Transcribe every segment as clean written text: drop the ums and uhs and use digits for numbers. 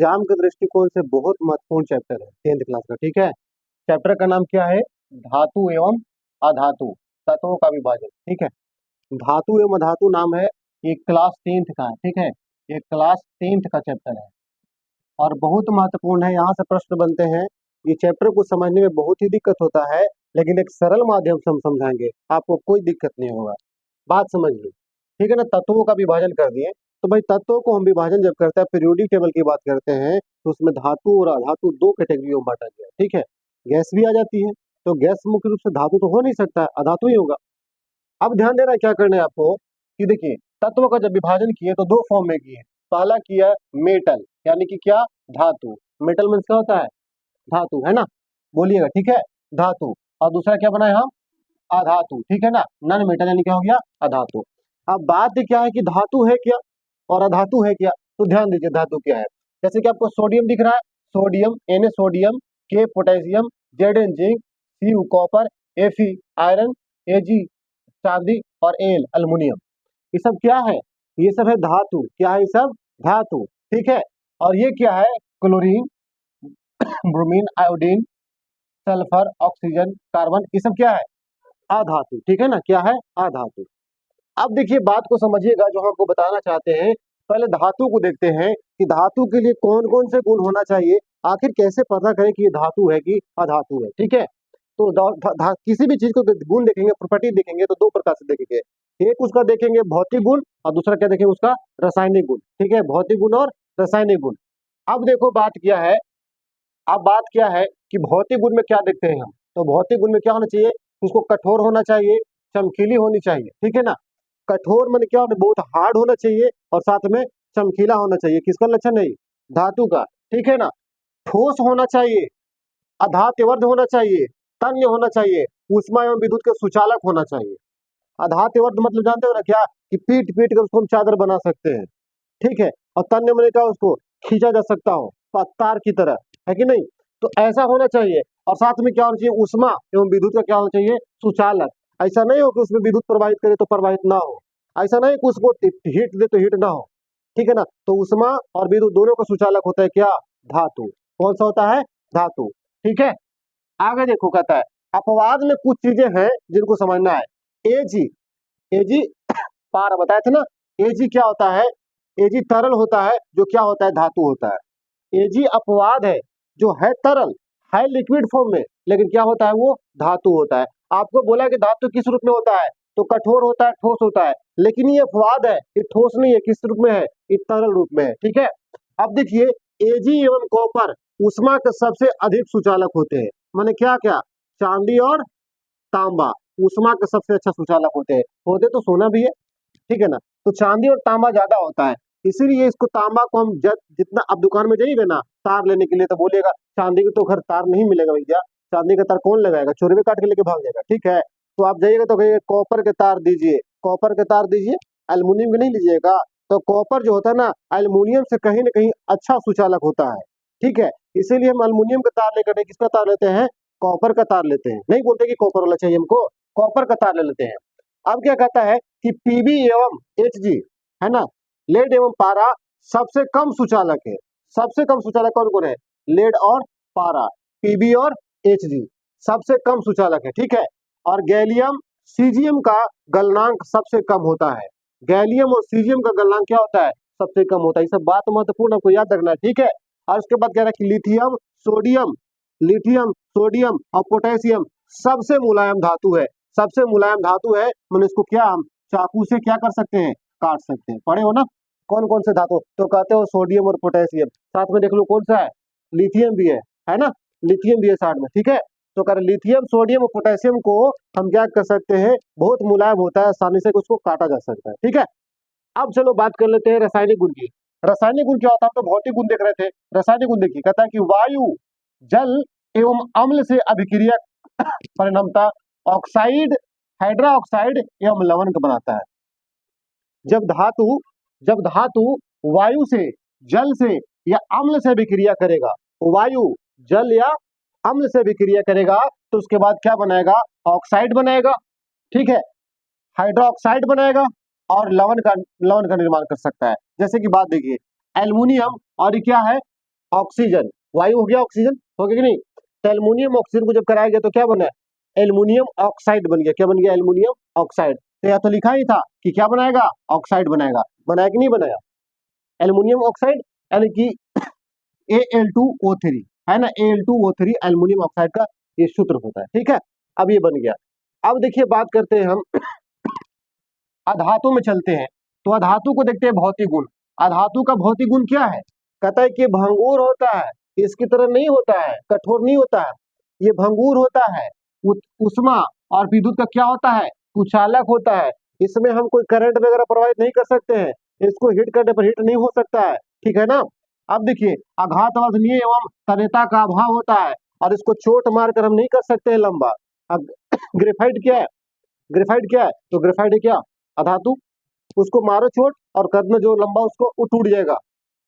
Exam के दृष्टिकोण से बहुत महत्वपूर्ण चैप्टर है 10th क्लास का। ठीक है, चैप्टर का नाम क्या है? धातु एवं अधातु, तत्वों का विभाजन। ठीक है, धातु एवं अधातु नाम है, ये क्लास 10th का है। ठीक है, ये क्लास 10th का चैप्टर है और बहुत महत्वपूर्ण है। यहाँ से प्रश्न बनते हैं। ये चैप्टर को समझने में बहुत ही दिक्कत होता है, लेकिन एक सरल माध्यम से हम समझाएंगे, आपको कोई दिक्कत नहीं होगा। बात समझ लो, ठीक है ना। तत्वों का विभाजन कर दिए, तो भाई तत्वों को हम विभाजन जब करते हैं, पीरियोडिक टेबल की बात करते हैं, तो उसमें धातु और अधातु दो कैटेगरियों में बांटा गया। ठीक है, गैस भी आ जाती है, तो गैस मुख्य रूप से धातु तो हो नहीं सकता है, अधातु ही होगा। अब ध्यान देना क्या करना है आपको कि देखिए, तत्वों का जब विभाजन किए तो दो फॉर्म में किए। पहला किया मेटल, यानी कि क्या? धातु। मेटल मीन्स क्या होता है? धातु, है ना। बोलिएगा, ठीक है, धातु। और दूसरा क्या बनाए हम? अधातु। ठीक है ना, नॉन मेटल यानी क्या हो गया? अधातु। अब बात क्या है कि धातु है क्या और अधातु है क्या, तो ध्यान दीजिए धातु क्या है। जैसे कि आपको सोडियम दिख रहा है, sodium, Na sodium, K potassium, Zn zinc, Cu copper, Fe iron, Ag चांदी और Al अल्युमिनियम। ये सब क्या है? ये सब है धातु। क्या है? ये सब धातु। ठीक है, और ये क्या है? Chlorine, bromine, iodine, sulphur, oxygen, carbon, ये सब क्या है? अधातु। ठीक है ना, क्या है? अधातु। अब देखिए, बात को समझिएगा जो हम आपको बताना चाहते हैं। पहले धातु को देखते हैं कि धातु के लिए कौन कौन से गुण होना चाहिए, आखिर कैसे पता करें कि ये धातु है कि अधातु है। ठीक है, तो किसी भी चीज को गुण देखेंगे, प्रॉपर्टी देखेंगे, तो दो प्रकार से देखेंगे। एक उसका देखेंगे भौतिक गुण, और दूसरा क्या देखेंगे? उसका रासायनिक गुण। ठीक है, भौतिक गुण और रासायनिक गुण। अब देखो बात क्या है, अब बात क्या है कि भौतिक गुण में क्या देखते हैं हम, तो भौतिक गुण में क्या होना चाहिए? उसको कठोर होना चाहिए, चमकीली होनी चाहिए। ठीक है ना, कठोर मन क्या होना? बहुत हार्ड होना चाहिए, और साथ में चमकीला होना चाहिए। किसका लक्षण नहीं? धातु का। ठीक है ना, ठोस होना चाहिए, अधात्यवर्ध होना चाहिए, तन्य होना चाहिए, ऊष्मा एवं विद्युत के सुचालक होना चाहिए। अधात्यवर्ध मतलब जानते हो ना क्या? कि पीट पीट कर उसको हम चादर बना सकते हैं। ठीक है, और तन्य मैंने कहा उसको खींचा जा सकता हो तार की तरह, है कि नहीं? तो ऐसा होना चाहिए। और साथ में क्या होना चाहिए? ऊष्मा एवं विद्युत का क्या होना चाहिए? सुचालक। ऐसा नहीं हो कि उसमें विद्युत प्रवाहित करे तो प्रवाहित ना हो, ऐसा नहीं कि उसको हीट दे तो हीट ना हो। ठीक है ना, तो ऊष्मा और विद्युत दोनों का सुचालक होता है क्या? धातु। कौन सा होता है? धातु। ठीक है, आगे देखो, कहता है अपवाद में कुछ चीजें हैं जिनको समझना है। एजी, एजी पार बताए थे ना। एजी क्या होता है? एजी तरल होता है, जो क्या होता है? धातु होता है। एजी अपवाद है, जो है तरल, है लिक्विड फॉर्म में, लेकिन क्या होता है? वो धातु होता है। आपको बोला कि धातु किस रूप में होता है, तो कठोर होता है, ठोस होता है। लेकिन ये अपवाद है, ये ठोस नहीं है। किस रूप में है? ये तरल रूप में है। ठीक है, अब देखिए, एजी एवं कॉपर ऊष्मा के सबसे अधिक सुचालक होते हैं। माने क्या क्या? चांदी और तांबा ऊष्मा के सबसे अच्छा सुचालक होते हैं। होते तो सोना भी है, ठीक है ना, तो चांदी और तांबा ज्यादा होता है। इसीलिए इसको तांबा को हम जितना आप दुकान में जाइएगा ना तार लेने के लिए, तो बोलिएगा चांदी के तो घर तार नहीं मिलेगा भैया, चांदी का तार कौन लगाएगा? चोरी में काट के लेके भाग जाएगा। ठीक है, तो आप जाइएगा तो कहिए कॉपर के तार दीजिए, कॉपर के तार दीजिए, एल्युमिनियम के नहीं लीजिएगा। तो कॉपर जो होता है ना, एल्युमिनियम से कहीं ना कहीं अच्छा सुचालक होता है। ठीक है, इसीलिए हम एल्युमिनियम का तार लेकर किसका तार लेते हैं? कॉपर का तार लेते हैं। नहीं बोलते कि कॉपर वाला चाहिए हमको, कॉपर का तार ले लेते हैं। अब क्या कहता है कि पीबी एवं एचजी, है ना, लेड एवं पारा सबसे कम सुचालक है। सबसे कम सुचालक कौन कौन है? लेड और पारा, पीबी और एचजी सबसे कम सुचालक है। ठीक है, और गैलियम सीजियम का गलनांक सबसे कम होता है। गैलियम और सीजियम का गलनांक क्या होता है? सबसे कम होता है। ये सब बात महत्वपूर्ण आपको याद रखना है। ठीक है, और उसके बाद कह रहा है कि लिथियम सोडियम, लिथियम सोडियम और पोटेशियम सबसे मुलायम धातु है। सबसे मुलायम धातु है, मैंने इसको क्या हम चाकू से क्या कर सकते हैं? काट सकते हैं। पढ़े हो ना कौन कौन से धातु? तो कहते हो सोडियम और पोटेशियम। साथ में देख लो कौन सा है? लिथियम भी है ना, लिथियम भी है साथ में। ठीक है, तो कर लिथियम सोडियम और पोटेशियम को हम क्या कर सकते हैं? बहुत मुलायम होता है, आसानी से उसको काटा जा सकता है। ठीक है, अब चलो बात कर लेते हैं रासायनिक गुण की। रासायनिक गुण क्या होता है? हम तो भौतिक गुण देख रहे थे, रासायनिक गुण देखिए। कहता है कि वायु जल एवं अम्ल से अभिक्रिया परिणमता ऑक्साइड, हाइड्रा ऑक्साइड एवं लवण का बनाता है। जब धातु वायु से, जल से या अम्ल से विक्रिया करेगा, वायु जल या अम्ल से विक्रिया करेगा, तो उसके बाद क्या बनाएगा? ऑक्साइड बनाएगा। ठीक है, हाइड्रोक्साइड बनाएगा और लवण का निर्माण कर सकता है। जैसे कि बात देखिए, एल्युमिनियम और ये क्या है? ऑक्सीजन, वायु हो गया ऑक्सीजन, हो गया कि नहीं। तो एल्युमिनियम ऑक्सीजन को जब कराया गया तो क्या बना, एल्युमिनियम ऑक्साइड बन गया। क्या बन गया, एल्युमिनियम ऑक्साइड। तो या तो लिखा ही था कि क्या बनाएगा, ऑक्साइड बनाएगा, बनाया कि नहीं बनाया, एल्युमिनियम ऑक्साइड, यानी कि Al2O3 है ना, Al2O3 एल्युमिनियम ऑक्साइड का ये सूत्र होता है, ठीक है। अब ये बन गया। अब देखिए बात करते हैं हम अधातु में चलते हैं। तो अधातु को देखते हैं भौतिक गुण। अधातु का भौतिक गुण क्या है, कहता है कि भंगुर होता है, इसकी तरह नहीं होता है, कठोर नहीं होता है, ये भंगुर होता है, उष्मा और विद्युत का क्या होता है, कुचालक होता है। इसमें हम कोई करंट वगैरह प्रवाहित नहीं कर सकते हैं, इसको हीट करने पर हीट नहीं हो सकता है, ठीक है ना। अब देखिए आघात वजनीय एवं तन्यता का अभाव होता है, और इसको चोट मारकर हम नहीं कर सकते हैं लंबा। अब ग्रेफाइट क्या है, ग्रेफाइट क्या है, तो ग्रेफाइट है क्या, अधातु, उसको मारो चोट और करना जो लंबा उसको वो टूट जाएगा,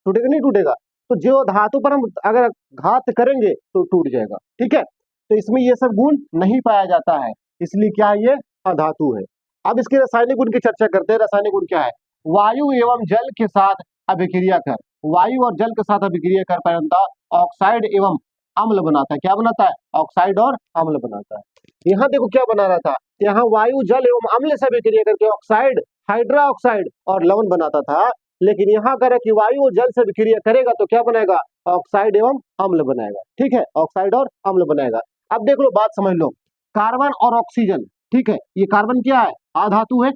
टूटेगा नहीं टूटेगा। तो जो धातु पर हम अगर घात करेंगे तो टूट जाएगा, ठीक है। तो इसमें ये सब गुण नहीं पाया जाता है, इसलिए क्या ये अधातु है। अब इसके रासायनिक गुण की चर्चा करते हैं। रासायनिक गुण क्या है, वायु एवं जल के साथ अभिक्रिया कर, वायु और जल के साथ अभिक्रिया कर परंता ऑक्साइड एवं अम्ल बनाता है। क्या बनाता है, ऑक्साइड और अम्ल बनाता है। यहाँ देखो क्या बना रहा था, यहाँ वायु जल एवं अम्ल से अभिक्रिया करके ऑक्साइड, हाइड्रा ऑक्साइड और लवण बनाता था। लेकिन यहाँ कह रहा है कि वायु और जल से विक्रिया करेगा तो क्या बनाएगा, ऑक्साइड एवं अम्ल बनाएगा, ठीक है, ऑक्साइड और अम्ल बनाएगा। अब देख लो, बात समझ लो, कार्बन और ऑक्सीजन, ठीक है, ये कार्बन क्या है, अधातु है,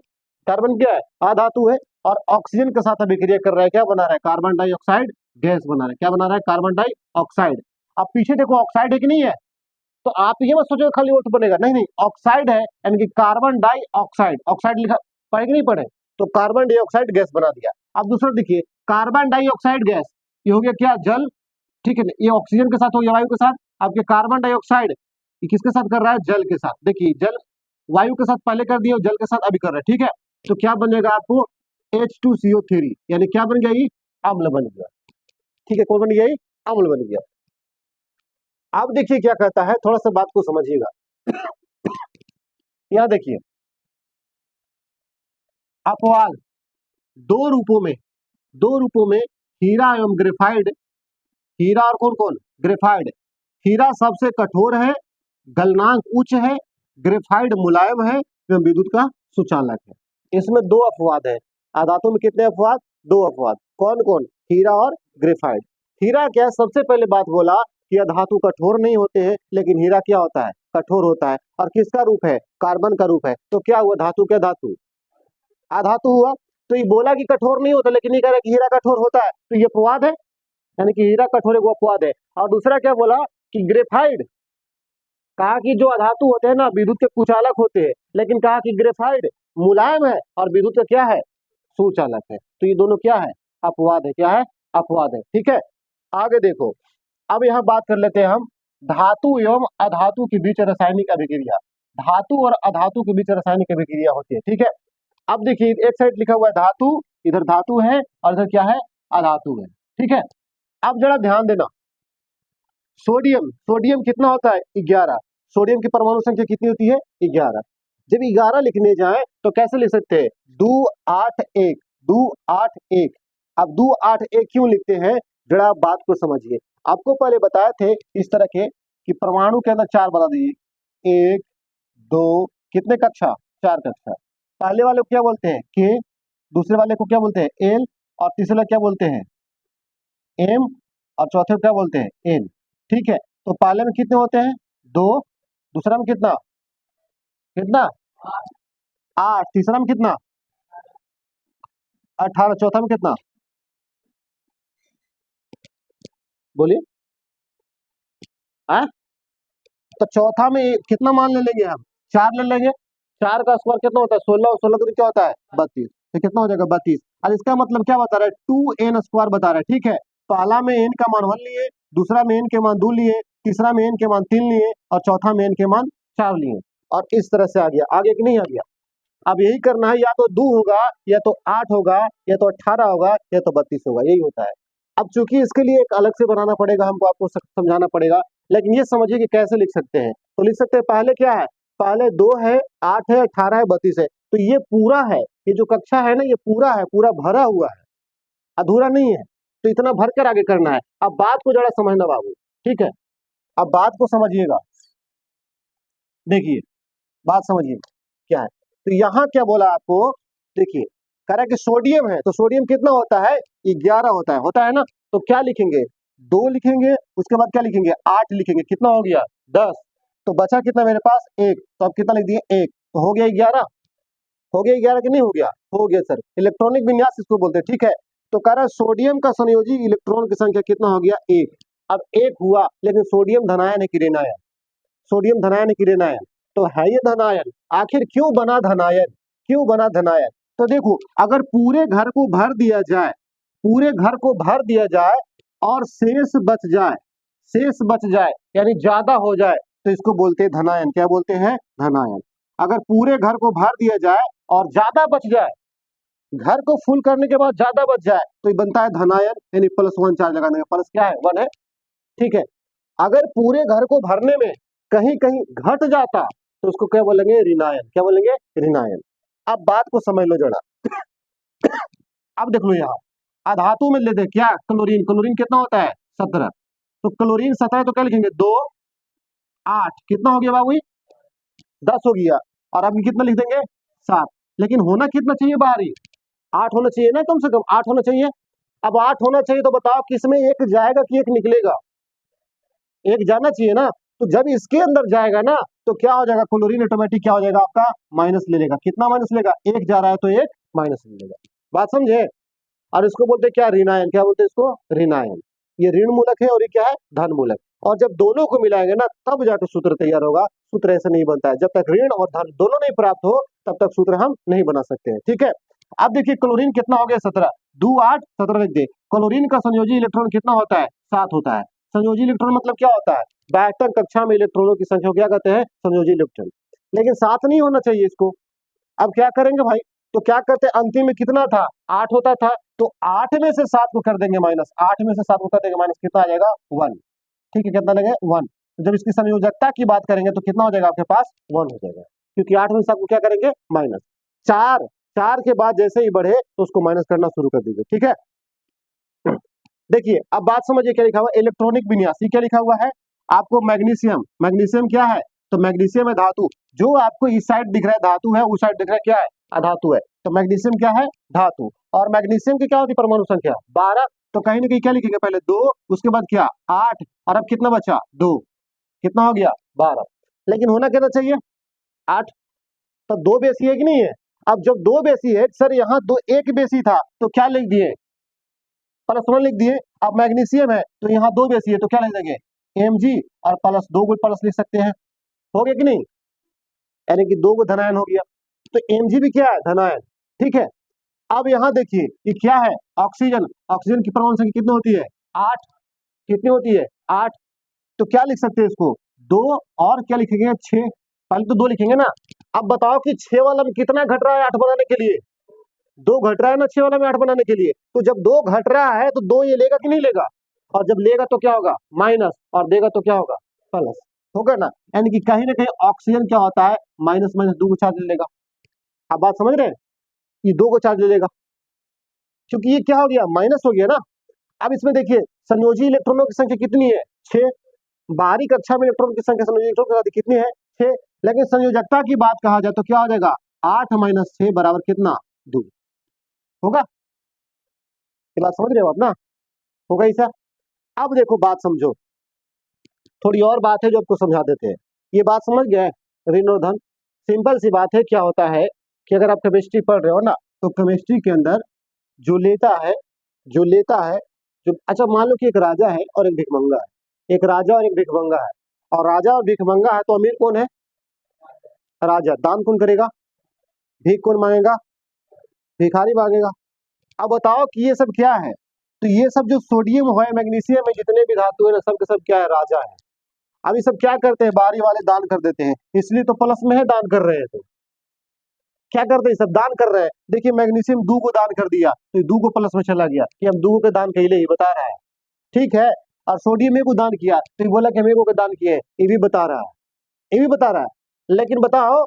कार्बन क्या है, अधातु है, और ऑक्सीजन के साथ अभिक्रिया कर रहा है, क्या बना रहा है, कार्बन डाइऑक्साइड गैस बना रहा है। क्या बना रहा है, कार्बन डाइऑक्साइड। अब पीछे देखो ऑक्साइड है कि नहीं है, तो आप ये मत सोचो खाली वो तो बनेगा, नहीं नहीं, ऑक्साइड है, यानी कि कार्बन डाइऑक्साइड, ऑक्साइड लिखा पढ़े कि नहीं पढ़े, तो कार्बन डाइऑक्साइड गैस बना दिया। अब दूसरा देखिए, कार्बन डाइऑक्साइड गैस, ये हो गया क्या, जल, ठीक है, ये ऑक्सीजन के साथ हो गया, वायु के साथ। अब ये कार्बन डाइऑक्साइड ये किसके साथ कर रहा है, जल के साथ। देखिए जल वायु के साथ पहले कर दिया, जल के साथ अभी कर रहा है, ठीक है। तो क्या बनेगा आपको, H2CO3, यानी क्या बन गया, ये अम्ल बन गया, ठीक है, कौन बन गया, ये अम्ल बन गया। अब देखिए क्या कहता है, थोड़ा सा बात को समझिएगा। यहाँ देखिए अपवाद दो रूपों में, दो रूपों में हीरा एवं ग्रेफाइड, हीरा और कौन कौन, ग्रेफाइड। हीरा सबसे कठोर है, गलनांक उच्च है, ग्रेफाइड मुलायम है एवं विद्युत का सुचालक है। इसमें दो अपवाद है, अधातु में कितने अपवाद, दो अपवाद, कौन कौन, हीरा और ग्रेफाइड। हीरा क्या, सबसे पहले बात बोला कि अधातु कठोर नहीं होते हैं, लेकिन हीरा क्या होता है, कठोर होता है, और किसका रूप है, कार्बन का रूप है। तो क्या हुआ, धातु क्या, धातु अधातु हुआ। तो ये बोला कि कठोर नहीं होता, लेकिन ये कह रहा है कि हीरा कठोर होता है, तो ये अपवाद है, यानी कि हीरा कठोर एक अपवाद है। और दूसरा क्या बोला कि ग्रेफाइड, कहा कि जो अधातु होते हैं ना विद्युत के कुचालक होते हैं, लेकिन कहा कि ग्रेफाइड मुलायम है और विद्युत का क्या है, सुचालक है। तो ये दोनों क्या है, अपवाद है, क्या है, अपवाद है, ठीक है। आगे देखो, अब यहाँ बात कर लेते हैं हम धातु एवं अधातु के बीच रासायनिक अभिक्रिया। धातु और अधातु के बीच रासायनिक अभिक्रिया होती है, ठीक है। अब देखिए एक साइड लिखा हुआ है धातु, इधर धातु है और इधर क्या है, अधातु है, ठीक है। अब जरा ध्यान देना, सोडियम, सोडियम कितना होता है, 11। सोडियम की परमाणु संख्या कितनी होती है, 11। जब 11 लिखने जाए तो कैसे लिख सकते हैं, 281, 281। अब 281 क्यों लिखते हैं, जरा आप बात को समझिए। आपको पहले बताए थे इस तरह के कि परमाणु के अंदर 4 बता दीजिए, 1 2, कितने कक्षा, 4 कक्षा। पहले वाले को क्या बोलते हैं, के, दूसरे वाले को क्या बोलते हैं, एल, और तीसरे वाले क्या बोलते हैं, एम, और चौथे को क्या बोलते हैं, एन, ठीक है। तो पहले में कितने होते हैं, 2, दूसरा में कितना, कितना, 8, तीसरा में कितना, 18, चौथा में कितना, बोलिए, तो चौथा में कितना मान ले लेंगे हम, 4 ले लेंगे। 4 का स्क्वायर कितना होता है, 16, और 16 का क्या होता है, 32। तो कितना हो जाएगा, 32। और इसका मतलब क्या बता रहा है, 2n स्क्वायर बता रहा है, ठीक है। पहला में n का मान 1 लिए, दूसरा में n के मान 2 लिए, तीसरा में n के मान 3 लिए, और चौथा में n के मान 4 लिए, और इस तरह से आ गया, आगे कि नहीं आ गया। अब यही करना है, या तो 2 होगा, या तो 8 होगा, या तो 18 होगा, या तो 32 होगा, यही होता है। अब चूंकि इसके लिए एक अलग से बनाना पड़ेगा हमको, आपको समझाना पड़ेगा, लेकिन ये समझिए कि कैसे लिख सकते हैं। तो लिख सकते हैं, पहले क्या है, पहले 2 है, 8 है, 18 है, 32 है। तो ये पूरा है, ये जो कक्षा है ना, ये पूरा है, पूरा भरा हुआ है, अधूरा नहीं है। तो इतना भर कर आगे करना है। अब बात को जरा समझना बाबू, ठीक है, अब बात को समझिएगा, देखिए बात समझिए क्या है। तो यहाँ क्या बोला आपको, देखिए कह रहा है कि सोडियम है, तो सोडियम कितना होता है, 11 होता है ना। तो क्या लिखेंगे, 2 लिखेंगे, उसके बाद क्या लिखेंगे, 8 लिखेंगे, कितना हो गया 10। तो बचा कितना मेरे पास 1, तो अब कितना लिख दिए 1, तो हो गया 11, हो गया 11 कि नहीं हो गया, हो गया सर, इलेक्ट्रॉनिक विन्यास इसको बोलते हैं, ठीक है। तो कह रहा है सोडियम का संयोजी इलेक्ट्रॉन की संख्या कितना हो गया 1। अब 1 हुआ, लेकिन सोडियम धनायन है कि ऋणायन, सोडियम धनायन है कि ऋणायन, तो है ये धनायन। आखिर क्यों बना धनायन, क्यों बना धनायन, तो देखो अगर पूरे घर को भर दिया जाए, पूरे घर को भर दिया जाए और शेष बच जाए, शेष बच जाए यानी ज्यादा हो जाए, तो इसको बोलते हैं धनायन। क्या बोलते हैं, धनायन। अगर पूरे घर को भर दिया जाए और ज्यादा बच जाए, घर को फुल करने के बाद ज्यादा बच जाए, तो ये बनता है धनायन, यानी +1 चार्ज लगाने का, प्लस क्या है 1 है, ठीक है। अगर पूरे घर को भरने में कहीं कहीं घट जाता, तो उसको क्या बोलेंगे, ऋणायन। क्या बोलेंगे, ऋणायन। अब बात को समझ लो जरा, अब देख लो यहाँ अधातु में लेते क्या, क्लोरीन, क्लोरीन कितना होता है 17, तो क्लोरीन 17, तो क्या लिखेंगे 2 8, कितना हो गया बाबू 10 हो गया, और अभी कितना लिख देंगे 7। लेकिन होना कितना चाहिए बाहरी, 8 होना चाहिए ना, कम से कम 8 होना चाहिए। अब 8 होना चाहिए, तो बताओ किसमें एक जाएगा कि एक निकलेगा, एक जाना चाहिए ना। तो जब इसके अंदर जाएगा ना, तो क्या हो जाएगा, क्लोरीन ऑटोमेटिक क्या हो जाएगा आपका, माइनस ले लेगा। कितना माइनस लेगा, एक जा रहा है तो एक माइनस ले लेगा। बात समझे। और इसको बोलते हैं क्या, ऋणायन। क्या बोलते हैं इसको, ऋणायन। ये ऋण मूलक है और ये क्या है, धन मूलक। और जब दोनों को मिलाएंगे ना, तब जाकर सूत्र तैयार होगा। सूत्र ऐसे नहीं बनता है, जब तक ऋण और धन दोनों नहीं प्राप्त हो, तब तक सूत्र हम नहीं बना सकते हैं, ठीक है। अब देखिए क्लोरीन कितना हो गया 17, 2 8 17 लिख दे। क्लोरीन का संयोजी इलेक्ट्रॉन कितना होता है, 7 होता है। संयोजी इलेक्ट्रॉन मतलब क्या होता है, बैठक कक्षा में इलेक्ट्रॉनों की संख्या क्या कहते हैं, संयोजी इलेक्ट्रॉन। लेकिन 7 नहीं होना चाहिए इसको। अब क्या करेंगे भाई, तो क्या करते हैं, अंतिम में कितना था 8 होता था, तो 8 में से 7 को कर देंगे माइनस, 8 में से 7 को कर देंगे माइनस, कितना आ जाएगा 1, ठीक है, कितना लगेगा 1। जब इसकी संयोजकता की बात करेंगे तो कितना हो जाएगा आपके पास 1 हो जाएगा, क्योंकि 8 में से 7 को क्या करेंगे माइनस। 4 4 के बाद जैसे ही बढ़े तो उसको माइनस करना शुरू कर दीजिए, ठीक है। देखिए अब बात समझिए, क्या लिखा हुआ इलेक्ट्रॉनिक विन्यास, क्या लिखा हुआ है आपको, मैग्नीशियम। मैग्नीशियम क्या है, तो मैग्नीशियम है धातु। जो आपको इस साइड दिख रहा है धातु है, उस साइड दिख रहा है क्या है, अधातु है। तो मैग्नीशियम क्या है, धातु। और मैग्नीशियम की क्या होती है परमाणु संख्या 12। तो कहीं ना कहीं क्या लिखेंगे, पहले 2, उसके बाद क्या 8, और अब कितना बचा 2, कितना हो गया 12। लेकिन होना कितना चाहिए 8, तो 2 बेसी है कि नहीं है। अब जब 2 बेसी है सर, यहाँ 2 1 बेसी था, तो क्या लिख दिए +1 लिख दिए। अब मैग्नीशियम है तो यहाँ 2 बेसी है, तो क्या लिख देंगे Mg, और प्लस 2 को प्लस लिख सकते हैं, हो गया कि नहीं, यानी कि 2 को धनायन हो गया। तो Mg भी क्या है, धनायन, ठीक है। अब यहाँ देखिए ये क्या है, ऑक्सीजन। ऑक्सीजन की परमाणु संख्या कितनी होती है 8, कितनी होती है 8। तो क्या लिख सकते हैं इसको 2, और क्या लिखेंगे 6, पहले तो 2 लिखेंगे ना। अब बताओ कि 6 वाला में कितना घट रहा है 8 बनाने के लिए, 2 घट रहा है ना 6 वाला में 8 बनाने के लिए। तो जब 2 घट रहा है तो 2 ये लेगा कि नहीं लेगा, और जब लेगा तो क्या होगा माइनस, और देगा तो क्या होगा प्लस, होगा ना। यानी कि कहीं ना कहीं ऑक्सीजन क्या होता है, माइनस माइनस 2 को चार्ज ले लेगा। आप बात समझ रहे हैं, ये 2 को चार्ज ले लेगा, क्योंकि ये क्या हो गया माइनस हो गया ना। अब इसमें देखिए संयोजी इलेक्ट्रॉनों की संख्या कितनी है 6, बाहरी कक्षा में इलेक्ट्रॉन की संख्या संयोजी इलेक्ट्रॉन की कितनी है 6। लेकिन संयोजकता की बात कहा जाए तो क्या हो जाएगा 8 - 6 बराबर कितना 2 होगा। ये बात समझ रहे हो आप ना, होगा ऐसा। अब देखो बात समझो, थोड़ी और बात है जो आपको समझा देते हैं। ये बात समझ गए, ऋण और धन, सिंपल सी बात है। क्या होता है कि अगर आप केमिस्ट्री पढ़ रहे हो ना, तो केमिस्ट्री के अंदर जो लेता है, जो लेता है, जो अच्छा मान लो कि एक राजा है और एक भिखमंगा है, एक राजा और एक भिखमंगा है, और राजा और भिखमंगा है, तो अमीर कौन है, राजा। दान कौन करेगा, भीख कौन मांगेगा, भिखारी मांगेगा। अब बताओ कि ये सब क्या है, तो ये सब जो सोडियम है, मैग्नीशियम है, जितने भी धातु है ना, सब के सब क्या है, राजा है। अब ये सब क्या करते हैं, बाहरी वाले दान कर देते हैं, इसलिए तो प्लस में है, दान कर रहे हैं। तो क्या करते हैं, सब दान कर रहे हैं। देखिए मैग्नीशियम 2 को दान कर दिया, तो 2 को प्लस में चला गया कि हम 2 के दान कैले, ही बता रहा है, ठीक है। और सोडियम को दान किया, तो ये बोला कि हम 1 को दान किए, ये भी बता रहा है, ये भी बता रहा है। लेकिन बताओ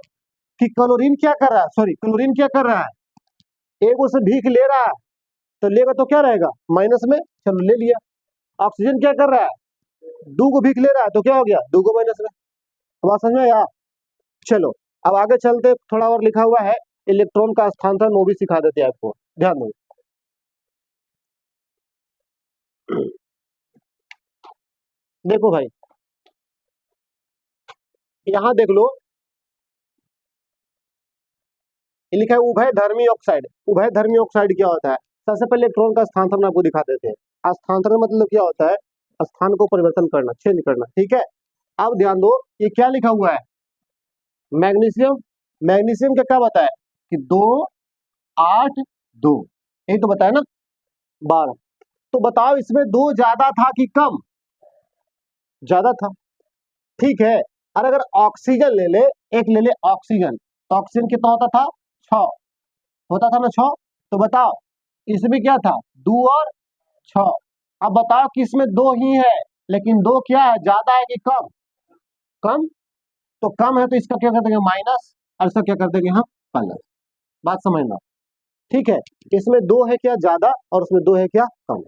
कि क्लोरीन क्या कर रहा है, सॉरी क्लोरीन क्या कर रहा है, 1 से भीख ले रहा है, तो लेगा तो क्या रहेगा, माइनस में, चलो ले लिया। ऑक्सीजन क्या कर रहा है, दो को भीख ले रहा है, तो क्या हो गया, दो को माइनस में। तो बात समझ में आया। चलो अब आगे चलते, थोड़ा और लिखा हुआ है इलेक्ट्रॉन का स्थानांतरण, वो भी सिखा देते हैं आपको, ध्यान दो। देखो भाई, यहाँ देख लो, ये लिखा है उभय धर्मी ऑक्साइड। उभय धर्मी ऑक्साइड क्या होता है, सबसे पहले इलेक्ट्रॉन का स्थानांतरण आपको दिखा देते हैं। स्थानांतरण मतलब क्या होता है, स्थान को परिवर्तन करना, चेंज करना, ठीक है। अब ध्यान दो, ये क्या लिखा हुआ है, मैग्नीशियम। मैग्नीशियम का क्या बताया कि 2, 8, 2, यही तो बताया ना, 12। तो बताओ इसमें 2 ज्यादा था कि कम, ज्यादा था, ठीक है। और अगर ऑक्सीजन ले ले, एक ले ले ऑक्सीजन, तो ऑक्सीजन कितना होता था, 6 होता था ना, 6। तो बताओ इसमें क्या था, 2 और 6। अब बताओ कि इसमें 2 ही है, लेकिन 2 क्या है, ज्यादा है कि कम, कम। तो कम है तो इसका क्या कर देंगे, माइनस, और इसका क्या कर देंगे हम, प्लस। बात समझना, ठीक है। इसमें 2 है क्या ज्यादा, और उसमें 2 है क्या कम।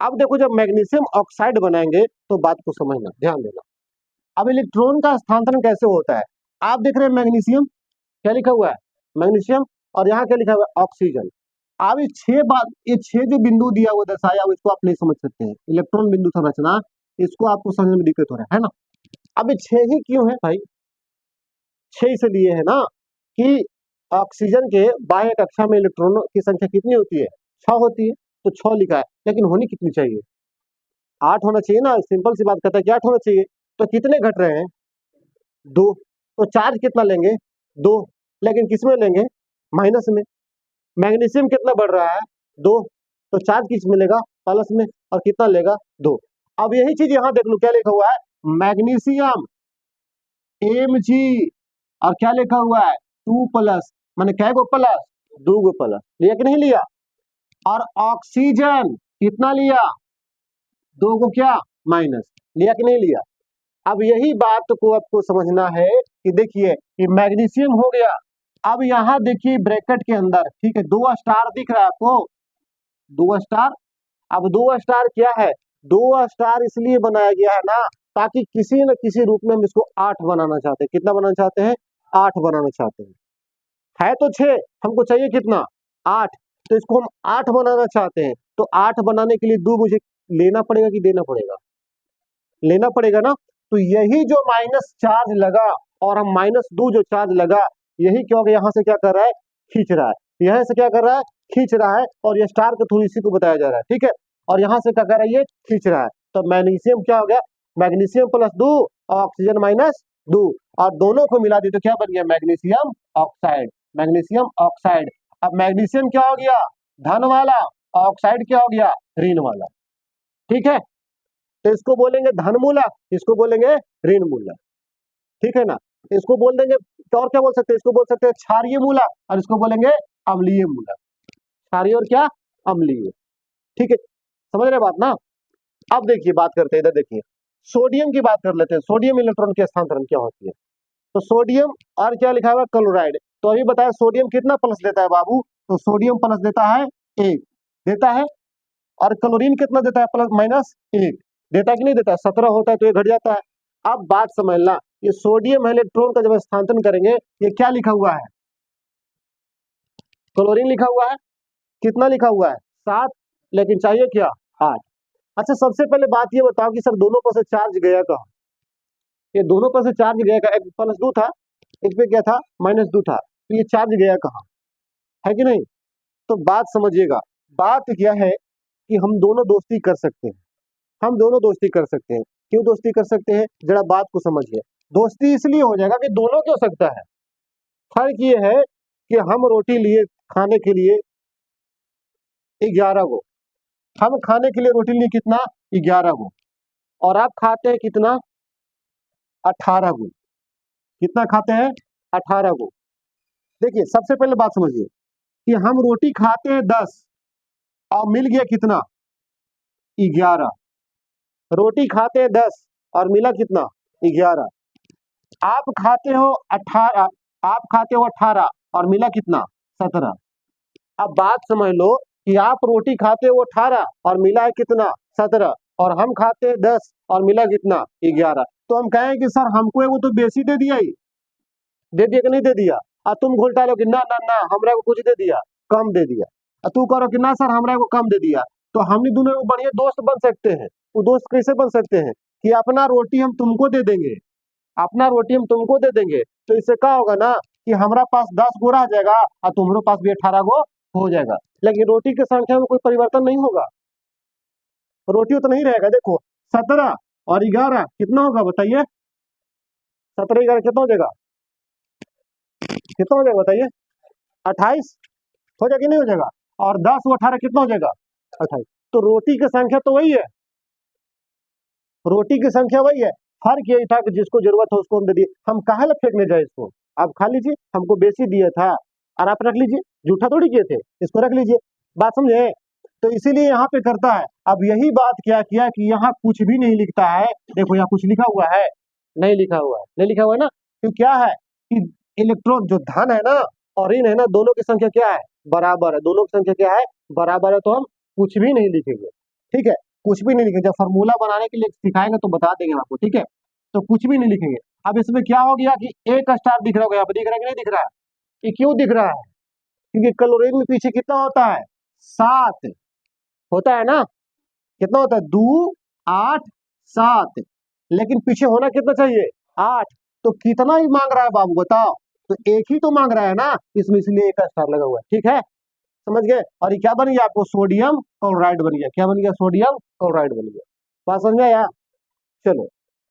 अब देखो जब मैग्नीशियम ऑक्साइड बनाएंगे तो बात को समझना, ध्यान देना। अब इलेक्ट्रॉन का स्थानांतरण कैसे होता है, आप देख रहे हैं मैग्नीशियम, क्या लिखा हुआ है, मैग्नीशियम, और यहाँ क्या लिखा हुआ है, ऑक्सीजन। अब ये 6 जो बिंदु दिया हुआ दर्शाया हुआ, इसको आप नहीं समझ सकते हैं, इलेक्ट्रॉन बिंदु संरचना, इसको आपको समझने में दिक्कत हो रहा है ना। अब ये 6 ही क्यों है भाई, 6 इसलिए है ना कि ऑक्सीजन के बाह्य कक्षा में इलेक्ट्रॉनों की संख्या कितनी होती है, 6 होती है, तो 6 लिखा है, लेकिन होनी कितनी चाहिए, 8 होना चाहिए ना, सिंपल सी बात कहता है कि 8 होना चाहिए। तो कितने घट रहे हैं, 2। तो चार्ज कितना लेंगे, 2, लेकिन किसमें लेंगे, माइनस में। मैग्नीशियम कितना बढ़ रहा है, 2, तो चार्ज किस में लेगा, प्लस में, और कितना लेगा, 2। अब यही चीज यहाँ देख लो, क्या लिखा हुआ है, मैग्नीशियम Mg, और क्या लिखा हुआ है, 2 प्लस, मैंने क्या गो प्लस, 2 गो प्लस, लिया कि नहीं लिया। और ऑक्सीजन कितना लिया, 2 को क्या, माइनस, लिया कि नहीं लिया। अब यही बात को आपको समझना है कि देखिए ये मैग्नीशियम हो गया। अब यहाँ देखिए ब्रैकेट के अंदर, ठीक है, 2 स्टार दिख रहा है आपको, 2 स्टार। अब 2 स्टार क्या है, 2 स्टार इसलिए बनाया गया है ना, ताकि किसी न किसी रूप में हम इसको 8 बनाना चाहते हैं। कितना बनाना चाहते हैं, 8 बनाना चाहते हैं। है तो 6, हमको चाहिए कितना, 8। तो इसको हम 8 बनाना चाहते हैं, तो 8 बनाने के लिए 2 मुझे लेना पड़ेगा कि देना पड़ेगा, लेना पड़ेगा ना। तो यही जो माइनस चार्ज लगा, और हम -2 जो चार्ज लगा, यही क्योंकि यहाँ से क्या कर रहा है, खींच रहा है, यहाँ से क्या कर रहा है, खींच रहा है, और ये स्टार के थ्रू इसी को बताया जा रहा है, ठीक है। और यहाँ से क्या कर रहा है, ये खींच रहा है। तो मैग्नीशियम क्या हो गया, मैग्नीशियम +2, ऑक्सीजन -2, और दोनों को मिला दी तो क्या बन गया, मैग्नीशियम ऑक्साइड, मैग्नीशियम ऑक्साइड। अब मैग्नीशियम क्या हो गया, धन वाला, ऑक्साइड क्या हो गया, ऋण वाला, ठीक है। तो इसको बोलेंगे धन मूलक, इसको बोलेंगे ऋण मूलक, ठीक है ना। इसको बोल देंगे, तो और क्या बोल सकते हैं, इसको बोल सकते हैं क्षारीय मूलक, और इसको बोलेंगे अम्लीय मूलक, क्षारीय और क्या, अम्लीय, ठीक है। समझ रहे बात ना। अब देखिए बात करते हैं, इधर देखिए सोडियम की बात कर लेते हैं, सोडियम इलेक्ट्रॉन के स्थानांतरण क्या होती है। तो सोडियम, और क्या लिखा हुआ, क्लोराइड। तो अभी बताया सोडियम कितना प्लस देता है बाबू, तो सोडियम प्लस देता है 1, देता है। और क्लोरीन कितना देता है, -1 देता है कि नहीं देता है, 17 होता है तो ये घट जाता है। अब बात समझना, ये सोडियम इलेक्ट्रॉन का जब स्थानांतरण करेंगे, ये क्या लिखा हुआ है, क्लोरीन लिखा हुआ है, कितना लिखा हुआ है, 7, लेकिन चाहिए क्या, 8। अच्छा सबसे पहले बात ये बताओ कि सर दोनों पर से चार्ज गया कहाँ, ये दोनों पर से चार्ज गया कहाँ, एक +2 था, एक पे क्या था, -2 था, तो ये चार्ज गया कहाँ, है कि नहीं। तो बात समझिएगा, बात क्या है कि हम दोनों दोस्ती कर सकते हैं, हम दोनों दोस्ती कर सकते हैं। क्यों दोस्ती कर सकते हैं, जरा बात को समझिए। दोस्ती इसलिए हो जाएगा कि दोनों की हो सकता है। फर्क ये है कि हम रोटी लिए खाने के लिए 11 गो, हम खाने के लिए रोटी लिए कितना, 11 गो, और आप खाते हैं कितना, 18 गो। कितना खाते हैं, 18 गो। देखिए सबसे पहले बात समझिए कि हम रोटी खाते हैं 10, और मिल गया कितना, 11। रोटी खाते हैं 10 और मिला कितना, 11। आप खाते हो 18, आप खाते हो 18 और मिला कितना, 17। अब बात समझ लो कि आप रोटी खाते हो 18 और मिला है कितना 17, और हम खाते हैं 10 और मिला कितना 11, तो हम कहें कि सर हमको वो तो बेसी दे दिया ही, दे दिया कि नहीं दे दिया। और तुम घुलटा लो कि ना ना ना हमरा को कुछ दे दिया, कम दे दिया। और तू करो कि ना सर हमरा को कम दे दिया। तो हम ही दोनों बढ़िया दोस्त बन सकते हैं। वो दोस्त कैसे बन सकते हैं कि अपना रोटी हम तुमको दे देंगे, अपना रोटी हम तुमको दे देंगे, तो इससे क्या होगा ना कि हमारा पास 10 गो रह जाएगा और तुम्हारे पास भी 18 गो हो जाएगा, लेकिन रोटी की संख्या में कोई परिवर्तन नहीं होगा, रोटी उतना ही रहेगा। देखो 17 और 11 कितना होगा बताइए, 17 11 कितना हो जाएगा, कितना हो जाएगा बताइए, 28 हो जाएगा कि नहीं हो जाएगा, और 10 और 18 कितना हो जाएगा 28। तो रोटी की संख्या तो वही है, रोटी की संख्या वही है, फर्क यही था कि जिसको जरूरत हो उसको हम दे दिए। हम काहे ला फेंकने जाए इसको, आप खा लीजिए, हमको बेसी दिया था और आप रख लीजिए, जूठा थोड़ी किए थे, इसको रख लीजिए, बात समझे। तो इसीलिए यहाँ पे करता है। अब यही बात क्या किया कि यहाँ कुछ भी नहीं लिखता है, देखो यहाँ कुछ लिखा हुआ है, नहीं लिखा हुआ है, नहीं लिखा हुआ है ना, तो क्या है कि इलेक्ट्रॉन जो धन है ना और ऋण है ना, दोनों की संख्या क्या है, बराबर है, दोनों की संख्या क्या है, बराबर है, तो हम कुछ भी नहीं लिखेंगे, ठीक है, कुछ भी नहीं लिखेंगे। जब फॉर्मूला बनाने के लिए सिखाएंगे तो बता देंगे आपको, ठीक है, तो कुछ भी नहीं लिखेंगे। अब इसमें क्या हो गया कि एक स्टार दिख रहा होगा, यहाँ पे दिख रहा है कि नहीं दिख रहा है, ये क्यों दिख रहा है, क्योंकि क्लोरीन में पीछे कितना होता है, 7 होता है ना, कितना होता है, 2 8 7, लेकिन पीछे होना कितना चाहिए, 8, तो कितना ही मांग रहा है बाबू बताओ, तो एक ही तो मांग रहा है ना, इसमें इसलिए एक स्टार लगा हुआ है, ठीक है, समझ गए। और ये क्या बन गया आपको, सोडियम क्लोराइड बन गया, क्या बन गया, सोडियम क्लोराइड बन गया, बात समझ में आया। चलो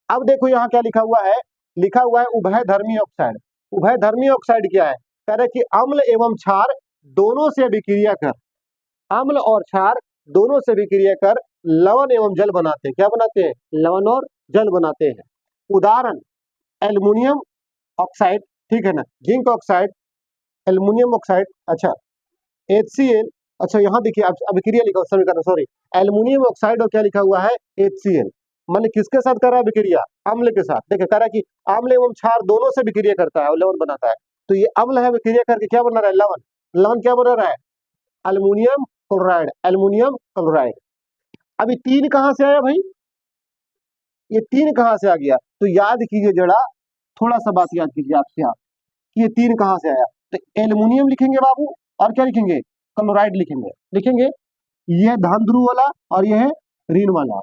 अब देखो यहाँ क्या लिखा हुआ है, लिखा हुआ है उभयधर्मी ऑक्साइड। उभयधर्मी ऑक्साइड क्या है, कह रहे कि अम्ल एवं क्षार दोनों से अभिक्रिया कर, अम्ल और क्षार दोनों से अभिक्रिया कर लवण एवं जल बनाते हैं, क्या बनाते हैं, लवण और जल बनाते हैं। उदाहरण एल्युमिनियम ऑक्साइड, ठीक है ना, जिंक ऑक्साइड, एल्युमिनियम ऑक्साइड, अच्छा HCl, अच्छा यहाँ देखिए अब अभिक्रिया लिखा समीकरण, सॉरी, एल्युमिनियम ऑक्साइड और क्या लिखा हुआ है, HCl, मान किसके साथ कर रहा है अभिक्रिया, अम्ल के साथ। देखिए कह रहा है कि अम्ल एवं क्षार दोनों से अभिक्रिया करता है और लवण बनाता है, तो ये अम्ल है, अभिक्रिया करके क्या बना रहा है, लवण, लवण क्या बना रहा है, एल्युमिनियम क्लोराइड, एल्युमिनियम क्लोराइड। अभी तीन कहां से आया भाई, ये तीन कहां से आ गया, तो याद कीजिए जरा, थोड़ा सा बात याद कीजिए आपसे आप, कि ये तीन कहां से आया, तो एल्युमिनियम लिखेंगे बाबू, और क्या लिखेंगे, क्लोराइड लिखेंगे, लिखेंगे, ये है धान ध्रुव वाला और ये है ऋण वाला,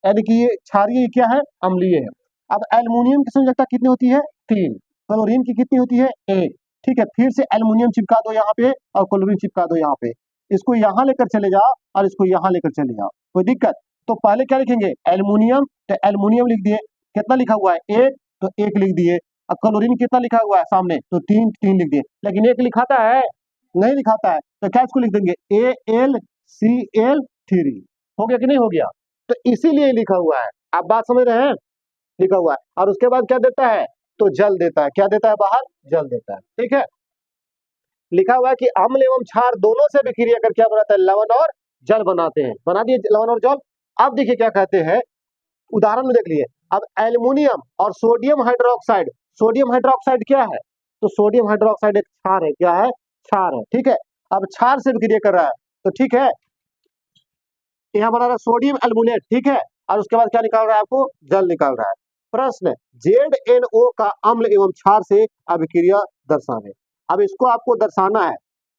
यानी कि ये क्षारीय क्या है, अम्लीय है। अब एल्युमिनियम की संयोजकता कितनी होती है, 3, क्लोरीन की कितनी होती है, 1, ठीक है, फिर से एल्युमिनियम चिपका दो यहाँ पे और क्लोरीन चिपका दो यहाँ पे, इसको यहाँ लेकर चले जाओ और इसको यहाँ लेकर चले जाओ, कोई दिक्कत। तो पहले क्या लिखेंगे, एल्युमिनियम, तो एल्युमिनियम लिख दिए, कितना लिखा हुआ है, 1, तो 1 लिख दिए। अब क्लोरीन कितना लिखा हुआ है सामने, तो 3, 3 लिख दिए, लेकिन 1 लिखाता है, नहीं लिखाता है, तो क्या इसको लिख देंगे, AlCl3, हो गया कि नहीं हो गया, तो इसीलिए लिखा हुआ है, आप बात समझ रहे हैं, लिखा हुआ है। और उसके बाद क्या देता है, तो जल देता है, क्या देता है बाहर, जल देता है, ठीक है, लिखा हुआ है कि अम्ल एवं क्षार दोनों से विक्रिया कर क्या बनाता है, लवण और जल बनाते हैं, बना दिए लवण और जल। अब देखिए क्या कहते हैं, उदाहरण में देख लिए, अब एल्युमिनियम और सोडियम हाइड्रोक्साइड, सोडियम हाइड्रोक्साइड क्या है, तो सोडियम हाइड्रोक्साइड एक क्षार है, क्या है, क्षार है, ठीक है, अब क्षार से विक्रिया कर रहा है, तो ठीक है, यहाँ बना रहा है सोडियम एल्युमिनेट, ठीक है, और उसके बाद क्या निकाल रहा है आपको, जल निकाल रहा है। प्रश्न, ZnO का अम्ल एवं क्षार से अभिक्रिया दर्शावे। अब इसको आपको दर्शाना है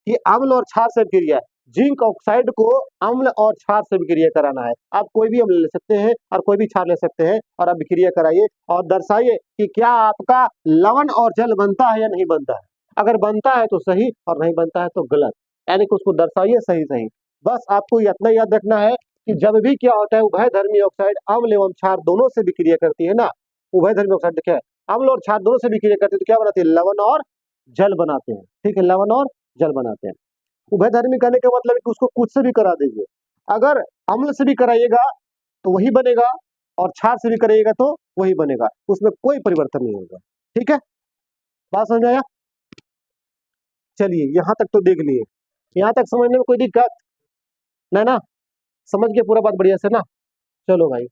कि अम्ल और क्षार से अभिक्रिया, जिंक ऑक्साइड को अम्ल और क्षार से अभिक्रिया कराना है। आप कोई भी अम्ल ले सकते हैं और कोई भी क्षार ले सकते हैं और अभिक्रिया कराइए और दर्शाइए कि क्या आपका लवण और जल बनता है या नहीं बनता है। अगर बनता है तो सही और नहीं बनता है तो गलत, यानी कि उसको दर्शाइए सही सही। बस आपको इतना याद रखना है कि जब भी क्या होता है, उभयधर्मी ऑक्साइड अम्ल एवं क्षार दोनों से विक्रिया करती है ना, उभयधर्मी ऑक्साइड क्या है, अम्ल और क्षार दोनों से विक्रिया करती है, तो क्या बनाती है, लवण और जल बनाते हैं, ठीक है, लवण और जल बनाते हैं। उभयधर्मी करने का मतलब है कि उसको कुछ से भी करा दीजिए, अगर अम्ल से भी कराइएगा तो वही बनेगा और क्षार से भी कराइएगा तो वही बनेगा, उसमें कोई परिवर्तन नहीं होगा, ठीक है, बात समझ में आया। चलिए यहाँ तक तो देख लिए, यहाँ तक समझने में कोई दिक्कत नहीं ना, समझ गए पूरा बात बढ़िया से ना, चलो भाई।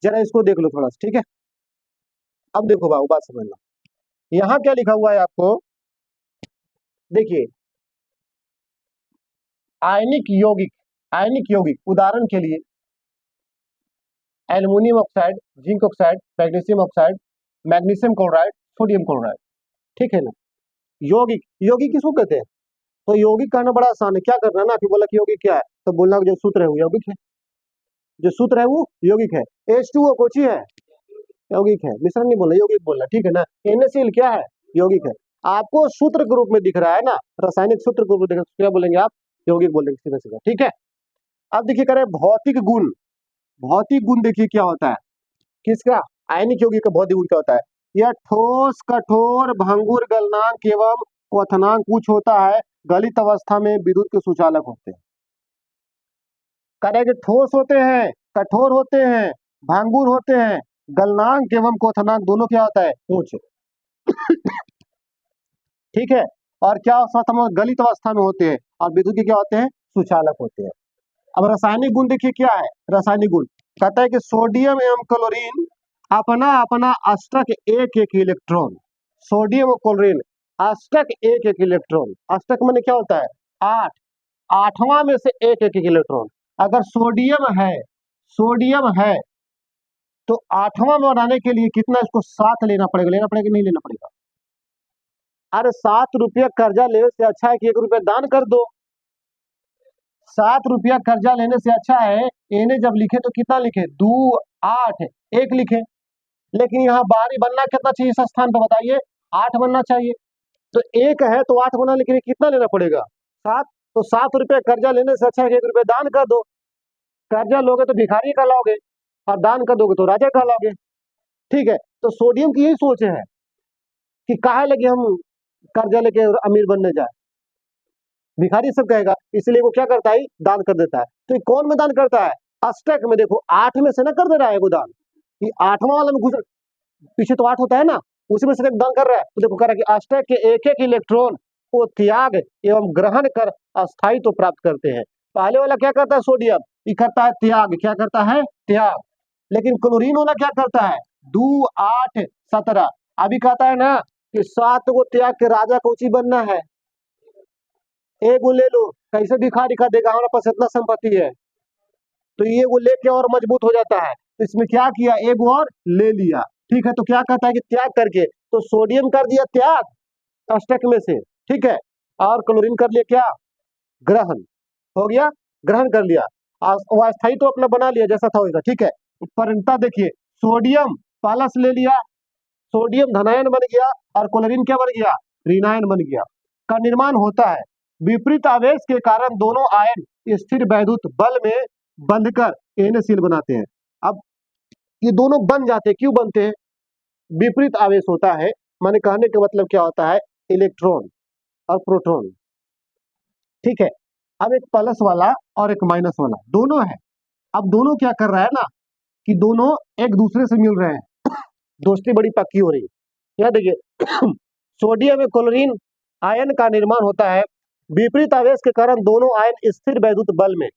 जरा इसको देख लो थोड़ा सा, ठीक है। अब देखो बाबू, बात समझना, यहाँ क्या लिखा हुआ है आपको, देखिए, आयनिक यौगिक, आयनिक यौगिक उदाहरण के लिए aluminium oxide, zinc oxide, magnesium oxide, magnesium chloride, sodium chloride, ठीक है ना। यौगिक, यौगिक किसको कहते हैं? तो यौगिक कहना बड़ा आसान है, क्या करना है ना, कि बोला कि यौगिक क्या है, तो बोलना कि जो सूत्र है वो यौगिक है, जो सूत्र है वो यौगिक है। H2O कोची है, यौगिक है, मिश्रण नहीं बोलना, यौगिक बोलना, ठीक है ना। NaCl क्या है, यौगिक है। आपको सूत्र के रूप में दिख रहा है ना, रासायनिक सूत्र के रूप में दिख रहा है, क्या बोलेंगे आप, यौगिक बोलेंगे सीधा सीधा, ठीक है। अब देखिए करें भौतिक गुण, भौतिक गुण देखिए क्या होता है किसका, आयनिक यौगिक का भौतिक गुण क्या होता है, यह ठोस, कठोर, भंगुर, गलनांक एवं क्वथनांक कुछ होता है, गलित अवस्था में विद्युत के सुचालक होते हैं। करेंगे ठोस होते हैं, कठोर होते हैं, भांगुर होते हैं, गलनांक एवं क्वथनांक दोनों क्या होता है, ऊंचे, ठीक है। और क्या अवस्था में, गलित अवस्था में होते हैं, और विद्युत के क्या होते हैं, सुचालक होते हैं। अब रासायनिक गुण देखिए क्या है, रासायनिक गुण कहता है कि सोडियम एवं क्लोरीन अपना अपना अष्टक एक एक इलेक्ट्रॉन, सोडियम और क्लोरीन अष्टक एक एक इलेक्ट्रॉन, अष्टक माने क्या होता है, आठ, आठवां में से एक एक इलेक्ट्रॉन। अगर सोडियम है तो आठवां में बनाने के लिए कितना, इसको सात लेना पड़ेगा, लेना पड़ेगा नहीं लेना पड़ेगा? अरे 7 रुपया कर्जा लेने से अच्छा है कि 1 रुपया दान कर दो। 7 रुपया कर्जा लेने से अच्छा है, इन्हें जब लिखे तो कितना लिखे, 2 8 1 लिखे। लेकिन यहाँ बाहरी बनना कितना चाहिए इस स्थान पर बताइए, 8 बनना चाहिए। तो 1 है तो 8 बना, लेकिन कितना लेना पड़ेगा, 7। तो 7 रुपया कर्जा लेने से अच्छा है कि 1 रुपया दान कर दो। कर्जा लोगे तो भिखारी कहलाओगे, और दान कर दोगे तो राजा कहलाओगे, ठीक है। तो सोडियम की यही सोच है कि काहे लगे हम कर्जा लेके अमीर बनने जाए, भिखारी सब कहेगा, इसलिए वो क्या करता है, दान कर देता है। तो ये कौन में दान करता है, अष्टक में, देखो 8 में से ना कर दे रहा है वो दान, ये 8वां वाला में घुस, पीछे तो 8 होता है ना, उसी में से एक दान कर रहा है। तो देखो कह रहा है कि अष्टक के एक एक इलेक्ट्रॉन को त्याग एवं ग्रहण कर अस्थायित्व प्राप्त करते हैं। पहले वाला क्या करता है, सोडियम, ये करता है त्याग, क्या करता है, त्याग। लेकिन क्लोरीन वाला क्या करता है, 2 8 17, अभी कहता है ना कि 7 को त्याग के राजा को उची बनना है, एक वो ले लो, कैसे भिखारी का देगा, हमारे पास इतना संपत्ति है, तो ये वो लेके और मजबूत हो जाता है। तो इसमें क्या किया, एक और ले लिया, ठीक है। तो क्या कहता है कि त्याग करके, तो सोडियम कर दिया त्याग अष्टक में से, ठीक है, और क्लोरीन कर लिया क्या, ग्रहण, हो गया, ग्रहण कर लिया, वो अस्थायी तो अपना बना लिया जैसा था होगा, ठीक है। परिणता देखिए, सोडियम प्लस ले लिया, सोडियम धनायन बन गया, और क्लोरीन क्या बन गया, ऋणायन बन गया, का निर्माण होता है। विपरीत आवेश के कारण दोनों आयन स्थिर वैद्युत बल में बंधकर NaCl बनाते हैं। अब ये दोनों बन जाते हैं, क्यों बनते हैं, विपरीत आवेश होता है, माने कहने का मतलब क्या होता है, इलेक्ट्रॉन और प्रोटॉन, ठीक है। अब एक प्लस वाला और एक माइनस वाला दोनों है। अब दोनों क्या कर रहा है ना, कि दोनों एक दूसरे से मिल रहे हैं, दोस्ती बड़ी पक्की हो रही है। यह देखिए सोडियम में क्लोरीन आयन का निर्माण होता है, विपरीत आवेश के कारण दोनों आयन स्थिर वैद्युत बल में,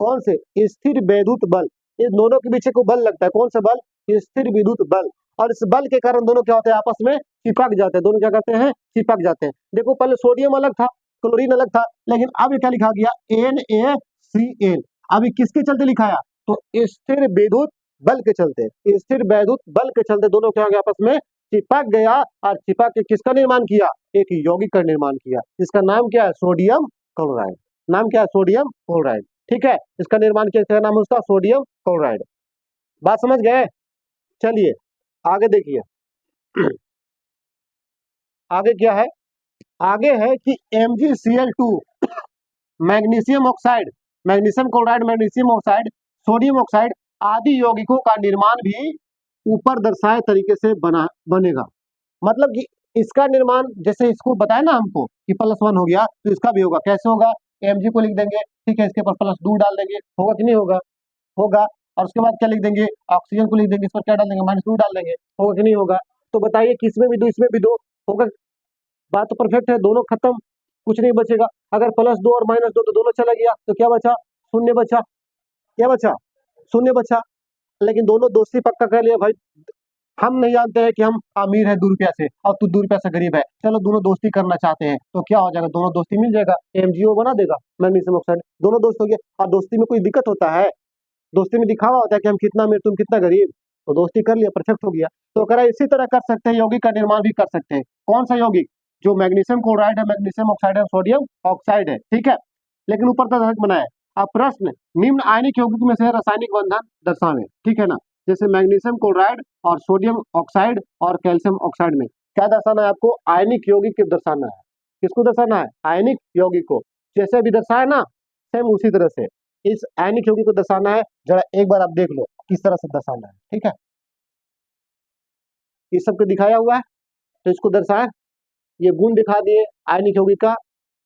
कौन से, स्थिर वैद्युत बल, इन दोनों के पीछे को बल लगता है, कौन सा बल, स्थिर विद्युत बल, और इस बल के कारण दोनों क्या होते हैं, आपस में चिपक जाते हैं, दोनों क्या करते हैं, चिपक जाते हैं। देखो पहले सोडियम अलग था, क्लोरीन अलग था, लेकिन अब क्या लिखा गया, NaCl। अभी किसके चलते लिखाया, तो स्थिर विद्युत बल के चलते, स्थिर वैद्युत बल के चलते दोनों क्या हो गया, आपस में चिपक गया, और चिपक के किसका निर्माण किया, एक यौगिक का निर्माण किया, जिसका नाम क्या है, सोडियम क्लोराइड। नाम क्या है, सोडियम क्लोराइड, ठीक है। इसका निर्माण किया, नाम उसका सोडियम क्लोराइड। बात समझ गए, चलिए आगे देखिए आगे क्या है, आगे है कि MgCl2 magnesium oxide, magnesium chloride, magnesium oxide, sodium oxide आदि यौगिकों का निर्माण भी ऊपर दर्शाए तरीके से बनेगा। मतलब कि इसका निर्माण जैसे इसको बताया ना हमको कि +1 हो गया, तो इसका भी होगा, कैसे होगा, Mg को लिख देंगे, ठीक है, इसके ऊपर +2 डाल देंगे, होगा कि नहीं होगा, होगा। और उसके बाद क्या लिख देंगे, ऑक्सीजन को लिख देंगे, इस पर क्या डाल देंगे, -2 डाल देंगे, होगा कि नहीं होगा। तो बताइए किसमें भी दो, इसमें भी दो, होगा। बात तो परफेक्ट है, दोनों खत्म, कुछ नहीं बचेगा। अगर +2 और -2 तो दोनों चला गया, तो क्या बचा, शून्य बचा, क्या बचा, शून्य बचा। लेकिन दोनों दोस्ती पक्का कर लिया भाई, हम नहीं जानते हैं कि हम अमीर है 2 रुपया से और तू 2 रुपया से गरीब है, चलो दोनों दोस्ती करना चाहते हैं, तो क्या हो जाएगा, दोनों दोस्ती मिल जाएगा, एमजीओ बना देगा मैग्नीशियम ऑक्साइड, दोनों दोस्त हो गए। और दोस्ती में कोई दिक्कत होता है? दोस्ती में दिखावा होता है कि हम कितना अमीर तुम कितना गरीब, तो दोस्ती कर लिया, परफेक्ट हो गया। तो अगर इसी तरह कर सकते हैं, यौगिक का निर्माण भी कर सकते हैं। कौन सा यौगिक? जो मैग्नीशियम क्लोराइड है, मैग्नीशियम ऑक्साइड है, सोडियम ऑक्साइड है, ठीक है। लेकिन ऊपर तक बनाया है। अब प्रश्न, निम्न आयनिक यौगिक में से रासायनिक बंधन दर्शावें, ठीक है ना। जैसे मैग्नीशियम क्लोराइड और सोडियम ऑक्साइड और कैल्शियम ऑक्साइड में क्या दर्शाना है आपको? आयनिक यौगिक को दर्शाना है। किसको दर्शाना है? आयनिक यौगिक को। जैसे अभी दर्शाया ना, सेम उसी तरह से इस आयनिक यौगिक को दर्शाना है। जरा एक बार आप देख लो किस तरह से दर्शाना है, ठीक है। इस सबको दिखाया हुआ है, तो इसको दर्शाए, ये गुण दिखा दिए आयनिक यौगिक का,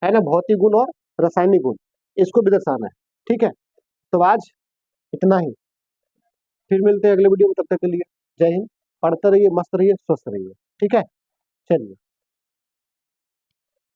है ना, भौतिक गुण और रासायनिक गुण, इसको भी दर्शाना है, ठीक है। तो आज इतना ही, फिर मिलते हैं अगले वीडियो में, तब तक के लिए जय हिंद। पढ़ते रहिए, मस्त रहिए, स्वस्थ रहिए, ठीक है। चलिए।